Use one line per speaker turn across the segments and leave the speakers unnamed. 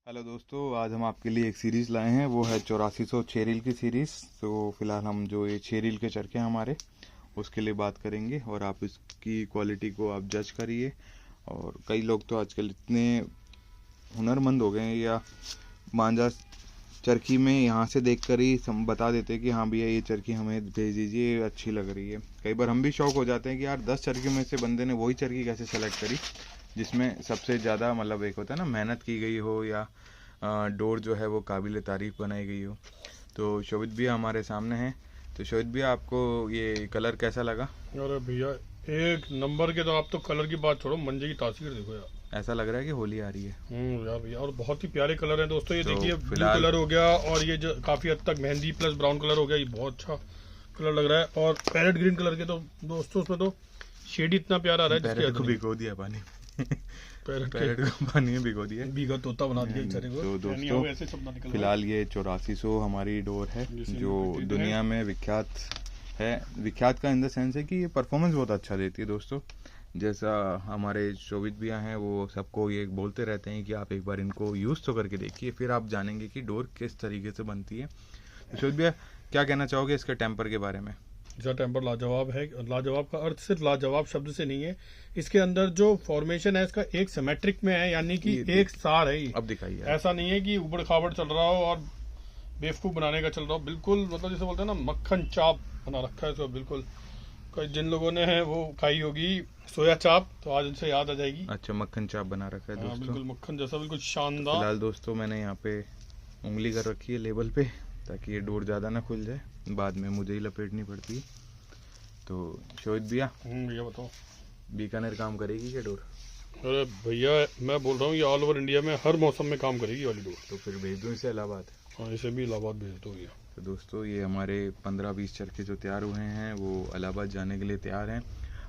Hello दोस्तों, आज हम आपके लिए एक सीरीज़ लाए हैं। वो है 8400 6 रील की सीरीज़। तो फिलहाल हम जो ये 6 रील के चरखे हैं हमारे, उसके लिए बात करेंगे और आप इसकी क्वालिटी को आप जज करिए। और कई लोग तो आजकल इतने हुनरमंद हो गए हैं, या मांझा चरखी में यहाँ से देख कर ही बता देते हैं कि हाँ भैया ये चरखी हमें भेज दीजिए, ये अच्छी लग रही है। कई बार हम भी शौक हो जाते हैं कि यार 10 चरखियों में से बंदे ने वही चरखी कैसे सेलेक्ट करी जिसमें सबसे ज़्यादा मतलब एक होता है ना, मेहनत की गई हो, या डोर जो है वो काबिल तारीफ़ बनाई गई हो। तो शोभित भैया हमारे सामने हैं। तो शोभित भैया, आपको ये कलर कैसा लगा?
अरे भैया, एक नंबर के। तो आप तो कलर की बात छोड़ो, मंजे की तासीर देखो यार।
ऐसा लग रहा है कि होली आ रही है।
यार भैया, और बहुत ही प्यारे कलर हैं दोस्तों। ये
तो
देखिए, ब्लू
फिलहाल
कलर हो गया, और ये जो काफी हद तक मेहंदी प्लस ब्राउन कलर हो गया, ये बहुत अच्छा कलर लग रहा है। और पैरेट ग्रीन कलर के तो दोस्तों उसमें तो शेड इतना प्यारा आ रहा है जिसकी
पैरेट
हद
को
नहीं।
भिगो दिया पानी
पैरेट
पैरेट को पानी में भिगो दिया।
भीगा तोता बना दिया बेचारे को।
तो
यानी
दोस्तों,
वो ऐसे शब्द निकल रहा है।
फिलहाल ये 8400 हमारी डोर है
जिसे
जो
हम कहते
दुनिया
हैं।
में विख्यात है। विख्यात का इन द सेंस है कि ये परफॉर्मेंस बहुत अच्छा देती है दोस्तों। जैसा हमारे शोभित भैया हैं, वो सबको ये बोलते रहते हैं कि आप एक बार इनको यूज़ तो करके देखिए, फिर आप जानेंगे कि डोर किस तरीके से बनती है। तो शोभित भैया, क्या कहना चाहोगे इसके टेम्पर के बारे में?
इसका टेम्पर लाजवाब है। लाजवाब का अर्थ सिर्फ लाजवाब शब्द से नहीं है। इसके अंदर जो फॉर्मेशन है इसका एक सिमेट्रिक में है, यानी कि एक सार है।
अब दिखाइए।
ऐसा नहीं है कि उबड़ खाबड़ चल रहा हो और बेवकूफ बनाने का चल रहा हो। बिल्कुल मतलब जैसे बोलते हैं ना, मक्खन चाप बना रखा है इसको बिल्कुल। जिन लोगों ने है वो खाई होगी सोया चाप, तो आज उनसे याद आ जाएगी।
अच्छा, मक्खन चाप बना रखा है दोस्तों।
बिल्कुल मक्खन जैसा, बिल्कुल शानदार।
फिलहाल दोस्तों, मैंने यहाँ पे उंगली कर रखी है लेबल पे, ताकि ये डोर ज़्यादा ना खुल जाए, बाद में मुझे ही लपेटनी पड़ती है। तो शोभित भैया,
भैया बताओ।
बीकानेर काम करेगी क्या डोर?
अरे भैया, मैं बोल रहा हूँ ये ऑल ओवर इंडिया में हर मौसम में काम करेगी वाली डोर।
तो फिर भेज दूँ इसे इलाहाबाद?
हाँ, इसे भी इलाहाबाद भेज दो भैया।
तो दोस्तों, ये हमारे 15-20 चरखे जो तैयार हुए हैं वो इलाहाबाद जाने के लिए तैयार हैं।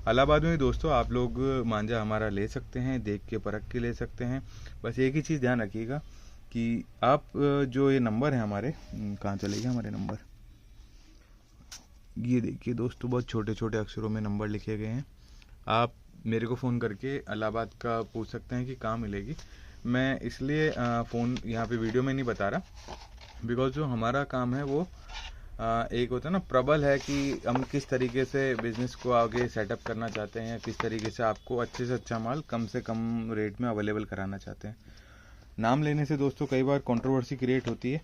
इलाहाबाद में दोस्तों आप लोग मांझा हमारा ले सकते हैं, देख के परख के ले सकते हैं। बस एक ही चीज़ ध्यान रखिएगा कि आप जो ये नंबर है हमारे, कहाँ चले गए हमारे नंबर, ये देखिए दोस्तों, बहुत छोटे छोटे अक्षरों में नंबर लिखे गए हैं। आप मेरे को फ़ोन करके इलाहाबाद का पूछ सकते हैं कि कहाँ मिलेगी। मैं इसलिए फ़ोन यहाँ पे वीडियो में नहीं बता रहा, बिकॉज जो हमारा काम है वो एक होता है ना, प्रबल है कि हम किस तरीके से बिज़नेस को आगे सेटअप करना चाहते हैं, किस तरीके से आपको अच्छे से अच्छा माल कम से कम रेट में अवेलेबल कराना चाहते हैं। नाम लेने से दोस्तों कई बार कंट्रोवर्सी क्रिएट होती है,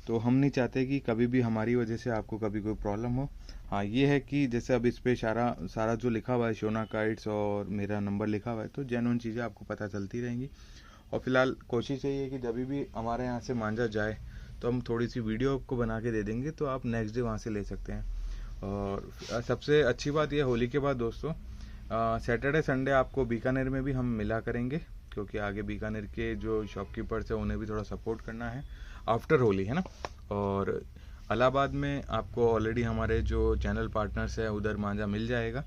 तो हम नहीं चाहते कि कभी भी हमारी वजह से आपको कभी कोई प्रॉब्लम हो। हाँ, ये है कि जैसे अब इस पे सारा सारा जो लिखा हुआ है, शोना काइट्स और मेरा नंबर लिखा हुआ है, तो जेन्युइन चीज़ें आपको पता चलती रहेंगी। और फिलहाल कोशिश यही है कि जब भी हमारे यहाँ से मांझा जाए तो हम थोड़ी सी वीडियो आपको बना के दे देंगे, तो आप नेक्स्ट डे वहाँ से ले सकते हैं। और सबसे अच्छी बात यह, होली के बाद दोस्तों सैटरडे संडे आपको बीकानेर में भी हम मिला करेंगे, क्योंकि आगे बीकानेर के जो शॉपकीपर्स हैं उन्हें भी थोड़ा सपोर्ट करना है आफ्टर होली, है ना। और इलाहाबाद में आपको ऑलरेडी हमारे जो चैनल पार्टनर्स हैं उधर मांझा मिल जाएगा।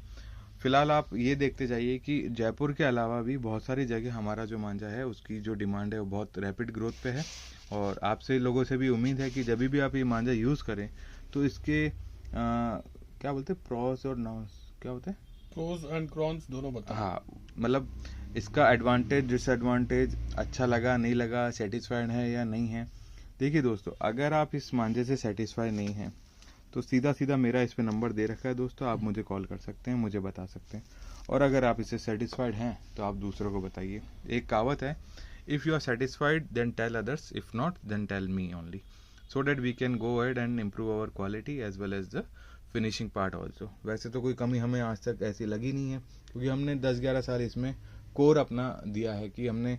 फिलहाल आप ये देखते जाइए कि जयपुर के अलावा भी बहुत सारी जगह हमारा जो मांझा है उसकी जो डिमांड है वो बहुत रैपिड ग्रोथ पे है। और आपसे लोगों से भी उम्मीद है कि जब भी आप ये मांझा यूज़ करें तो इसके क्या बोलते हैं, प्रॉस और नॉस क्या होते हैं,
प्रोज एंड कॉन्स दोनों बताओ।
हाँ, मतलब इसका एडवांटेज डिसएडवांटेज, अच्छा लगा नहीं लगा, सेटिस्फाइड है या नहीं है। देखिए दोस्तों, अगर आप इस मांझे से सेटिस्फाइड नहीं हैं तो सीधा सीधा मेरा इस पे नंबर दे रखा है दोस्तों, आप मुझे कॉल कर सकते हैं, मुझे बता सकते हैं। और अगर आप इससे सेटिस्फाइड हैं तो आप दूसरों को बताइए। एक कहावत है, if you are satisfied then tell others, if not then tell me only, so that we can go ahead and improve our quality as well as the finishing part also. वैसे तो कोई कमी हमें आज तक ऐसी लगी नहीं है, क्योंकि हमने 10-11 साल इसमें कोर अपना दिया है कि हमने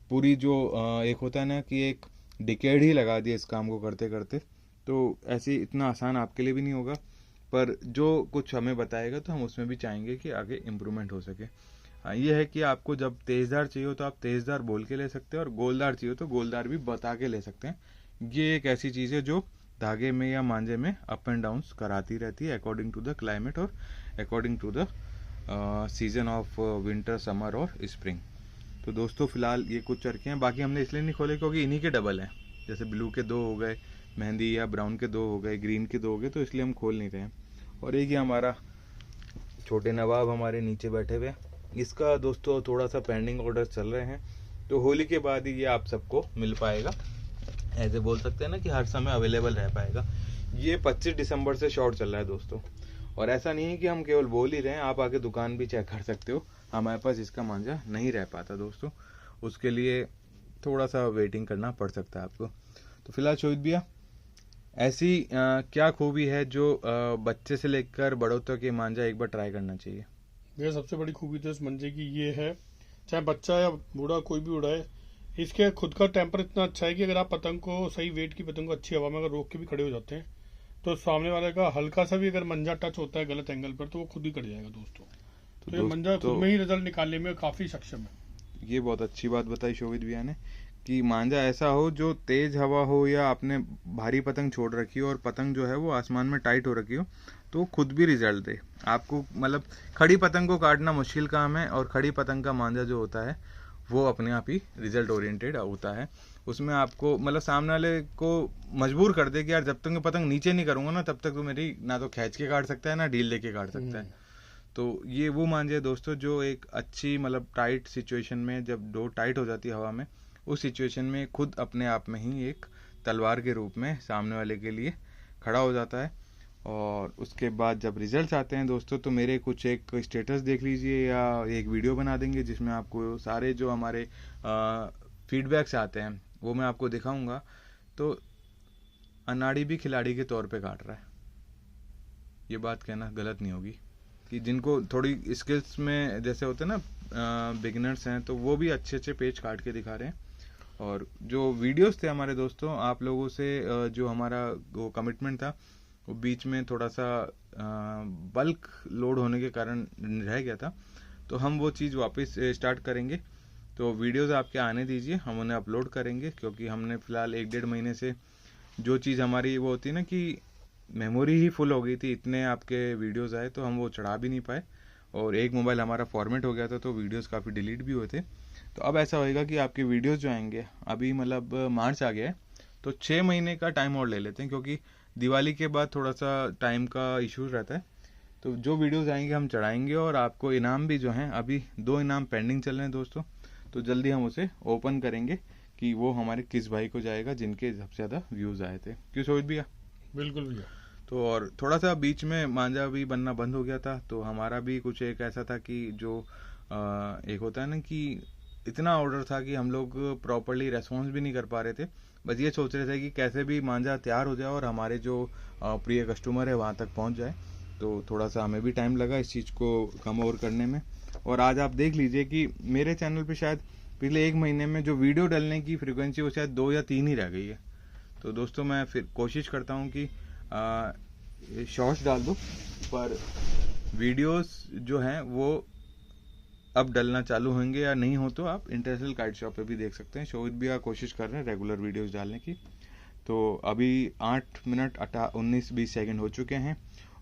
पूरी जो एक होता है ना कि एक डिकेड ही लगा दिया इस काम को करते करते। तो ऐसे इतना आसान आपके लिए भी नहीं होगा, पर जो कुछ हमें बताएगा तो हम उसमें भी चाहेंगे कि आगे इम्प्रूवमेंट हो सके। हाँ, ये है कि आपको जब तेज़दार चाहिए हो तो आप तेज़दार बोल के ले सकते हैं, और गोलदार चाहिए हो तो गोलदार भी बता के ले सकते हैं। ये एक ऐसी चीज़ है जो धागे में या मांझे में अप एंड डाउन्स कराती रहती है अकॉर्डिंग टू द क्लाइमेट और according to the season of winter, summer और स्प्रिंग। तो दोस्तों, फिलहाल ये कुछ चरखे हैं, बाकी हमने इसलिए नहीं खोले क्योंकि इन्हीं के डबल हैं। जैसे ब्लू के 2 हो गए, मेहंदी या ब्राउन के 2 हो गए, ग्रीन के 2 हो गए, तो इसलिए हम खोल नहीं रहे हैं। और एक ही हमारा छोटे नवाब हमारे नीचे बैठे हुए, इसका दोस्तों थोड़ा सा पेंडिंग ऑर्डर चल रहे हैं, तो होली के बाद ही ये आप सबको मिल पाएगा, ऐसे बोल सकते हैं ना कि हर समय अवेलेबल रह पाएगा। ये 25 दिसंबर से शॉर्ट चल रहा है दोस्तों, और ऐसा नहीं है कि हम केवल बोल ही रहे हैं, आप आके दुकान भी चेक कर सकते हो। हमारे पास इसका मांझा नहीं रह पाता दोस्तों, उसके लिए थोड़ा सा वेटिंग करना पड़ सकता है आपको। तो फिलहाल शोभित भैया, ऐसी क्या खूबी है जो बच्चे से लेकर बड़ों तक ये मांझा एक बार ट्राई करना चाहिए?
ये सबसे बड़ी खूबी तो इस मंजे की ये है, चाहे बच्चा या बूढ़ा कोई भी उड़ाए, इसके खुद का टेम्पर इतना अच्छा है कि अगर आप पतंग को सही वेट की पतंग को अच्छी हवा में अगर रोक के भी खड़े हो जाते हैं तो सामने वाले का हल्का सा भी अगर मंजा टच होता है गलत एंगल पर तो वो खुद ही कट जाएगा दोस्तों। तो ये मंजा खुद में ही रिजल्ट निकालने में काफी सक्षम है।
ये बहुत अच्छी बात बताई शोभित भैया ने कि मांझा ऐसा हो जो तेज हवा हो या आपने भारी पतंग छोड़ रखी हो और पतंग जो है वो आसमान में टाइट हो रखी हो तो खुद भी रिजल्ट दे आपको। मतलब खड़ी पतंग को काटना मुश्किल काम है, और खड़ी पतंग का मांझा जो होता है वो अपने आप ही रिजल्ट ओरिएंटेड होता है। उसमें आपको मतलब सामने वाले को मजबूर कर दे कि यार जब तक मैं पतंग नीचे नहीं करूंगा ना तब तक तो मेरी ना तो खींच के काट सकता है ना ढील लेके काट सकता है। तो ये वो मांझे दोस्तों जो एक अच्छी मतलब टाइट सिचुएशन में, जब डोर टाइट हो जाती है हवा में, उस सिचुएशन में खुद अपने आप में ही एक तलवार के रूप में सामने वाले के लिए खड़ा हो जाता है। और उसके बाद जब रिजल्ट्स आते हैं दोस्तों तो मेरे कुछ एक स्टेटस देख लीजिए या एक वीडियो बना देंगे जिसमें आपको सारे जो हमारे फीडबैक्स आते हैं वो मैं आपको दिखाऊंगा। तो अनाड़ी भी खिलाड़ी के तौर पे काट रहा है, ये बात कहना गलत नहीं होगी कि जिनको थोड़ी स्किल्स में जैसे होते हैं ना बिगिनर्स हैं तो वो भी अच्छे अच्छे पेज काट के दिखा रहे हैं। और जो वीडियोस थे हमारे दोस्तों, आप लोगों से जो हमारा वो कमिटमेंट था वो बीच में थोड़ा सा बल्क लोड होने के कारण रह गया था, तो हम वो चीज़ वापस स्टार्ट करेंगे। तो वीडियोस आपके आने दीजिए, हम उन्हें अपलोड करेंगे, क्योंकि हमने फ़िलहाल 1-1.5 महीने से जो चीज़ हमारी वो होती है ना कि मेमोरी ही फुल हो गई थी, इतने आपके वीडियोस आए तो हम वो चढ़ा भी नहीं पाए, और एक मोबाइल हमारा फॉर्मेट हो गया था तो वीडियोस काफ़ी डिलीट भी हुए थे। तो अब ऐसा होएगा कि आपके वीडियोस जो आएंगे, अभी मतलब मार्च आ गया है तो 6 महीने का टाइम और ले लेते हैं, क्योंकि दिवाली के बाद थोड़ा सा टाइम का इशू रहता है। तो जो वीडियोस आएंगे हम चढ़ाएंगे, और आपको इनाम भी जो हैं, अभी 2 इनाम पेंडिंग चल रहे हैं दोस्तों, तो जल्दी हम उसे ओपन करेंगे कि वो हमारे किस भाई को जाएगा जिनके सबसे ज़्यादा व्यूज़ आए थे। क्यों शोभित भैया?
बिल्कुल भैया।
तो और थोड़ा सा बीच में मांझा भी बनना बंद हो गया था, तो हमारा भी कुछ एक ऐसा था कि जो एक होता है ना कि इतना ऑर्डर था कि हम लोग प्रॉपरली रेस्पॉन्स भी नहीं कर पा रहे थे। बस ये सोच रहे थे कि कैसे भी मांझा तैयार हो जाए और हमारे जो प्रिय कस्टमर है वहाँ तक पहुँच जाए। तो थोड़ा सा हमें भी टाइम लगा इस चीज़ को कम ओवर करने में। और आज आप देख लीजिए कि मेरे चैनल पे शायद पिछले 1 महीने में जो वीडियो डालने की फ्रीक्वेंसी वो शायद 2 या 3 ही रह गई है। तो दोस्तों मैं फिर कोशिश करता हूँ कि शॉर्ट्स डाल दो, पर वीडियोस जो हैं वो अब डलना चालू होंगे या नहीं हो तो आप इंटरनेशनल काइट शॉप पे भी देख सकते हैं। शोभित भी कोशिश कर रहे हैं रेगुलर वीडियोस डालने की। तो अभी 8 मिनट 19-20 सेकंड हो चुके हैं,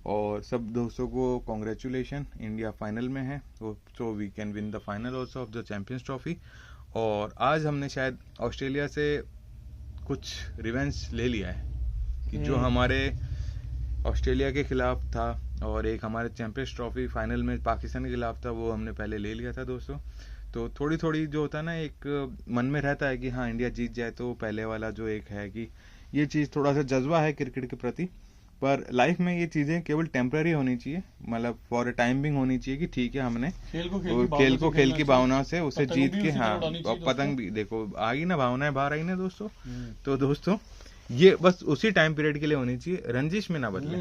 और सब दोस्तों को कॉन्ग्रेचुलेशन, इंडिया फाइनल में है, so we can win the final also of the champions trophy. और आज हमने शायद ऑस्ट्रेलिया से कुछ रिवेंज ले लिया है कि जो हमारे ऑस्ट्रेलिया के खिलाफ था और एक हमारे चैंपियंस ट्रॉफी फाइनल में पाकिस्तान के खिलाफ था, वो हमने पहले ले लिया था दोस्तों। तो थोड़ी थोड़ी जो होता है ना एक मन में रहता है कि हाँ इंडिया जीत जाए, तो पहले वाला जो एक है कि ये चीज़ थोड़ा सा जज्बा है क्रिकेट के प्रति। पर लाइफ में ये चीज़ें केवल टेम्पररी होनी चाहिए, मतलब फॉर अ टाइम बिंग होनी चाहिए कि ठीक है हमने खेल को खेल की भावना से उसे जीत के, हाँ और पतंग भी देखो आ गई ना, भावनाएं बाहर आई ना दोस्तों। तो दोस्तों ये बस उसी टाइम पीरियड के लिए होनी चाहिए, रंजिश में ना बदले,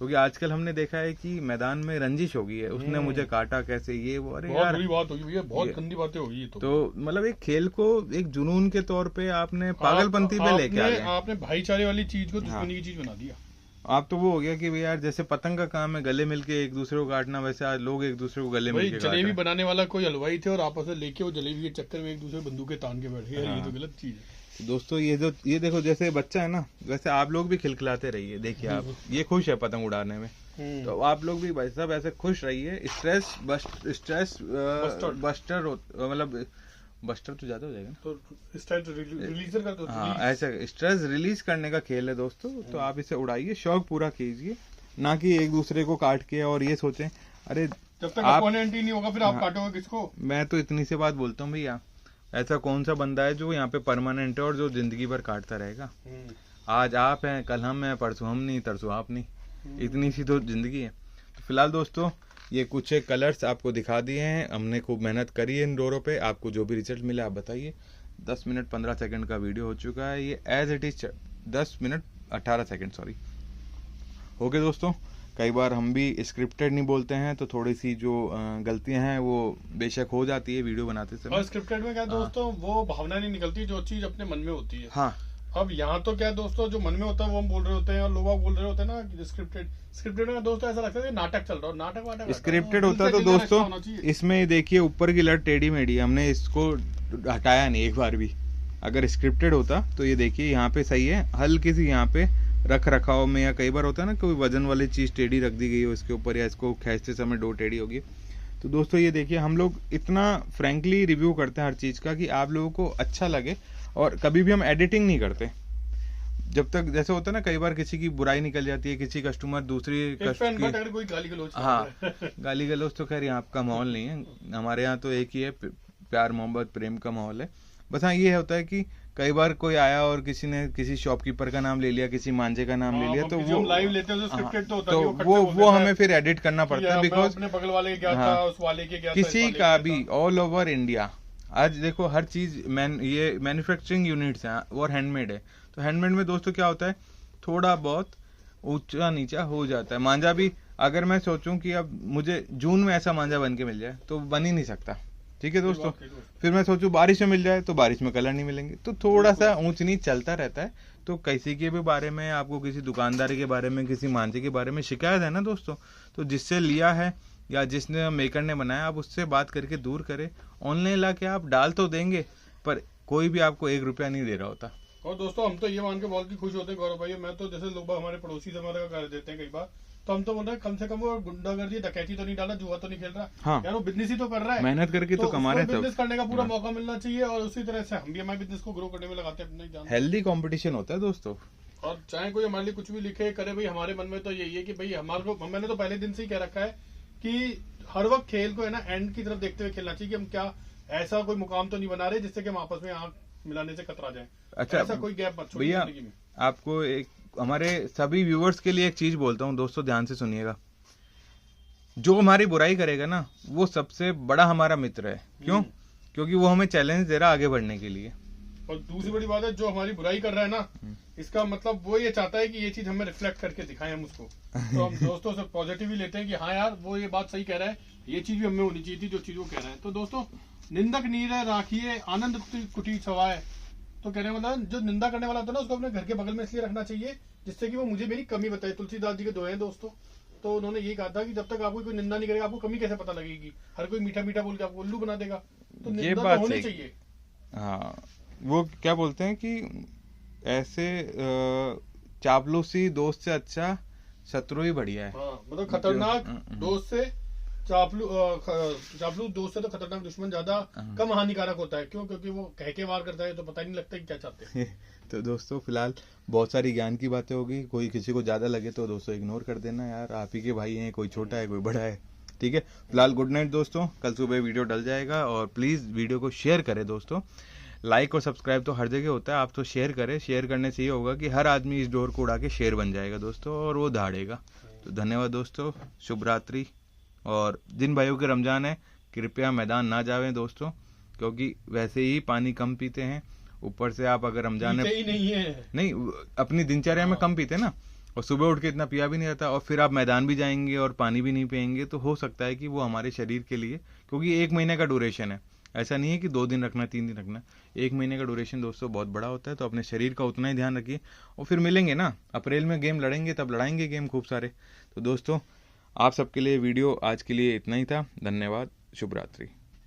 क्योंकि आजकल हमने देखा है कि मैदान में रंजिश हो गई है, उसने मुझे काटा कैसे, ये वो, अरे यार
बुरी बात होगी भैया, बहुत गंदी बातें होगी।
तो मतलब एक खेल को एक जुनून के तौर पे आपने पागलपंती पे लेके आ गए,
आपने भाईचारे वाली चीज को दुश्मनी की चीज बना दिया।
आप तो वो हो गया कि भाई यार जैसे पतंग का काम है गले मिलके एक दूसरे को काटना, वैसे आज लोग एक दूसरे को गले मिलके
जलेबी बनाने वाला कोई हलवाई थे और आपस में लेके वो जलेबी के चक्कर में एक दूसरे बंदूकें तान के बैठे। ये तो गलत चीज है
दोस्तों। ये देखो जैसे बच्चा है ना, वैसे आप लोग भी खिलखिलाते रहिए। देखिए आप ये खुश है पतंग उड़ाने में, तो आप लोग भी भाई साहब ऐसे खुश रहिए। स्ट्रेस बस्टर मतलब बस्टर तो ज्यादा हो जाएगा ना,
तो स्ट्रेस रिलीजर का तो
हाँ ऐसे स्ट्रेस रिलीज करने का खेल है दोस्तों। तो आप इसे उड़ाइए, शौक पूरा कीजिए, ना कि एक दूसरे को काट के और ये सोचें अरे
जब तक अपोनेंट ही नहीं होगा फिर आप काटोगे किसको।
मैं तो इतनी सी बात बोलता हूँ भैया, ऐसा कौन सा बंदा है जो यहाँ पे परमानेंट है और जो जिंदगी भर काटता रहेगा। आज आप हैं, कल हम हैं, परसों हम नहीं, तरसों आप नहीं। इतनी सी तो जिंदगी है। तो फिलहाल दोस्तों ये कुछ कलर्स आपको दिखा दिए हैं, हमने खूब मेहनत करी है इन डोरों पे। आपको जो भी रिजल्ट मिला आप बताइए। 10 मिनट 15 सेकंड का वीडियो हो चुका है, ये as it is 10 minute 18 second sorry हो गए दोस्तों। कई बार हम भी स्क्रिप्टेड नहीं बोलते हैं, तो थोड़ी सी जो गलतियां हैं वो बेशक हो जाती है वीडियो बनाते समय।
और स्क्रिप्टेड में क्या दोस्तों, वो भावना नहीं निकलती जो चीज अपने मन में होती है।
हाँ,
अब यहाँ तो क्या है दोस्तों, जो मन में होता है वो हम बोल रहे होते हैं और लोग बोल रहे होते हैं ना स्क्रिप्टेड में दोस्तों ऐसा लगता है कि नाटक चल रहा है। नाटक वाटक
स्क्रिप्टेड होता तो दोस्तों इसमें देखिए ऊपर की लट टेढ़ी मेढ़ी, हमने इसको हटाया नहीं एक बार भी। अगर स्क्रिप्टेड होता तो ये देखिए यहाँ पे सही है, हल्की सी यहाँ पे रख रखाव में, या कई बार होता है ना कोई वजन वाली चीज टेढ़ी रख दी गई हो इसके ऊपर, या इसको खींचते समय डोर टेढ़ी होगी। तो दोस्तों ये देखिए हम लोग इतना फ्रैंकली रिव्यू करते हैं हर चीज का कि आप लोगों को अच्छा लगे, और कभी भी हम एडिटिंग नहीं करते। जब तक जैसे होता है ना कई बार किसी की बुराई निकल जाती है, किसी कस्टमर दूसरी
अगर कोई गाली गलौज,
हाँ गाली गलौज तो खैर यहाँ आपका माहौल नहीं है, हमारे यहाँ तो एक ही है, प्यार मोहब्बत प्रेम का माहौल है। बस हाँ ये होता है कि कई बार कोई आया और किसी ने किसी शॉपकीपर का नाम ले लिया, किसी मांझे का नाम ले लिया, तो वो
लाइव लेते हैं स्क्रिप्टेड तो होता
है, तो वो हमें फिर एडिट करना पड़ता है। बिकॉज
अपने बगल वाले क्या था, उस वाले के क्या था,
किसी का भी ऑल ओवर इंडिया आज देखो हर चीज ये मैन्युफैक्चरिंग यूनिट्स हैं और हैंडमेड है। तो हैंडमेड में दोस्तों क्या होता है, थोड़ा बहुत ऊंचा नीचा हो जाता है। मांझा भी अगर मैं सोचूं कि अब मुझे जून में ऐसा मांझा बन के मिल जाए तो बन ही नहीं सकता, ठीक है दोस्तों। फिर मैं सोचूं बारिश में मिल जाए तो बारिश में कलर नहीं मिलेंगे, तो थोड़ा सा ऊंच नीच चलता रहता है। तो किसी के भी बारे में, आपको किसी दुकानदारी के बारे में, किसी मांझे के बारे में शिकायत है ना दोस्तों, तो जिससे लिया है या जिसने मेकर ने बनाया, आप उससे बात करके दूर करें। ऑनलाइन ला के आप डाल तो देंगे, पर कोई भी आपको 1 रुपया नहीं दे रहा होता।
और दोस्तों हम तो ये मान के बहुत की खुश होते हैं गौरव भाई, मैं तो जैसे लोग हमारे पड़ोसी से हमारे कर देते हैं कई बार, तो हम तो बोल रहे हैं कम से कम वो गुंडागर्दी डकैती तो नहीं डाला, जुआ तो नहीं खेल रहा। हाँ। यार वो बिजनेस ही तो कर रहा है, मेहनत करके तो कमा रहे हैं। बिजनेस करने का पूरा मौका मिलना चाहिए, और उसी तरह से हम भी हमारे बिजनेस को ग्रो करने में लगाते हैं।
हेल्दी कंपटीशन होता है दोस्तों।
और चाहे कोई हमारे लिए कुछ भी लिखे करे भाई, हमारे मन में तो यही है कि भाई हमारे को, मैंने तो पहले दिन से ही कह रखा है कि हर वक्त खेल को है ना एंड की तरफ देखते हुए खेलना चाहिए, कि हम क्या ऐसा कोई मुकाम तो नहीं बना रहे जिससे कि हम आपस में आंख मिलाने से कतरा जाए। अच्छा, ऐसा कोई गैप मत छोड़िए जिंदगी में।
आपको एक हमारे सभी व्यूअर्स के लिए एक चीज बोलता हूँ दोस्तों, ध्यान से सुनिएगा। जो हमारी बुराई करेगा ना वो सबसे बड़ा हमारा मित्र है। क्यों? क्योंकि वो हमें चैलेंज दे रहा है आगे बढ़ने के लिए।
और दूसरी बड़ी बात है, जो हमारी बुराई कर रहा है ना, इसका मतलब वो ये चाहता है कि ये चीज हमें रिफ्लेक्ट करके दिखाएं हम उसको। तो हम दोस्तों से पॉजिटिव ही लेते हैं कि हाँ यार वो ये बात सही कह रहा है, ये चीज भी हमें होनी चाहिए थी जो चीज वो कह रहा है। तो दोस्तों निंदक नीर राखिए आनंद कुटी छवाए, तो कहने मतलब जो निंदा करने वाला होता है ना उसको अपने घर के बगल में इसलिए रखना चाहिए जिससे कि वो मुझे मेरी कमी बताए। तुलसीदास जी के दोहे हैं दोस्तों, तो उन्होंने यही कहा था कि जब तक आपको कोई निंदा नहीं करेगा आपको कमी कैसे पता लगेगी। हर कोई मीठा मीठा बोल के आपको उल्लू बना देगा, तो
ये बात होनी चाहिए। हाँ, वो क्या बोलते हैं कि ऐसे चापलूसी दोस्त से अच्छा शत्रु ही बढ़िया है।
हाँ, मतलब खतरनाक दोस्त से चापलूस दोस्त से तो खतरनाक दुश्मन ज्यादा कम हानिकारक होता है। क्यों? क्योंकि वो कह के वार करता है तो पता ही नहीं लगता कि क्या चाहते हैं।
तो दोस्तों फिलहाल बहुत सारी ज्ञान की बातें होगी, कोई किसी को ज्यादा लगे तो दोस्तों इग्नोर कर देना यार, आप ही के भाई हैं, कोई छोटा है कोई बड़ा है, ठीक है। फिलहाल गुड नाइट दोस्तों, कल सुबह वीडियो डल जाएगा, और प्लीज वीडियो को शेयर करें दोस्तों। लाइक और सब्सक्राइब तो हर जगह होता है, आप तो शेयर करें। शेयर करने से ये होगा कि हर आदमी इस डोर को उड़ा के शेर बन जाएगा दोस्तों, और वो दहाड़ेगा। तो धन्यवाद दोस्तों, शुभ रात्रि। और जिन भाइयों के रमजान है कृपया मैदान ना जावें दोस्तों, क्योंकि वैसे ही पानी कम पीते हैं, ऊपर से आप अगर रमजान में नहीं अपनी दिनचर्या में कम पीते ना, और सुबह उठ के इतना पिया भी नहीं रहता, और फिर आप मैदान भी जाएंगे और पानी भी नहीं पियेंगे, तो हो सकता है कि वो हमारे शरीर के लिए, क्योंकि 1 महीने का ड्यूरेशन है, ऐसा नहीं है कि 2 दिन रखना 3 दिन रखना, 1 महीने का ड्यूरेशन दोस्तों बहुत बड़ा होता है। तो अपने शरीर का उतना ही ध्यान रखिए, और फिर मिलेंगे ना अप्रैल में गेम लड़ेंगे, तब लड़ाएंगे गेम खूब सारे। तो दोस्तों आप सबके लिए वीडियो आज के लिए इतना ही था, धन्यवाद, शुभ रात्रि।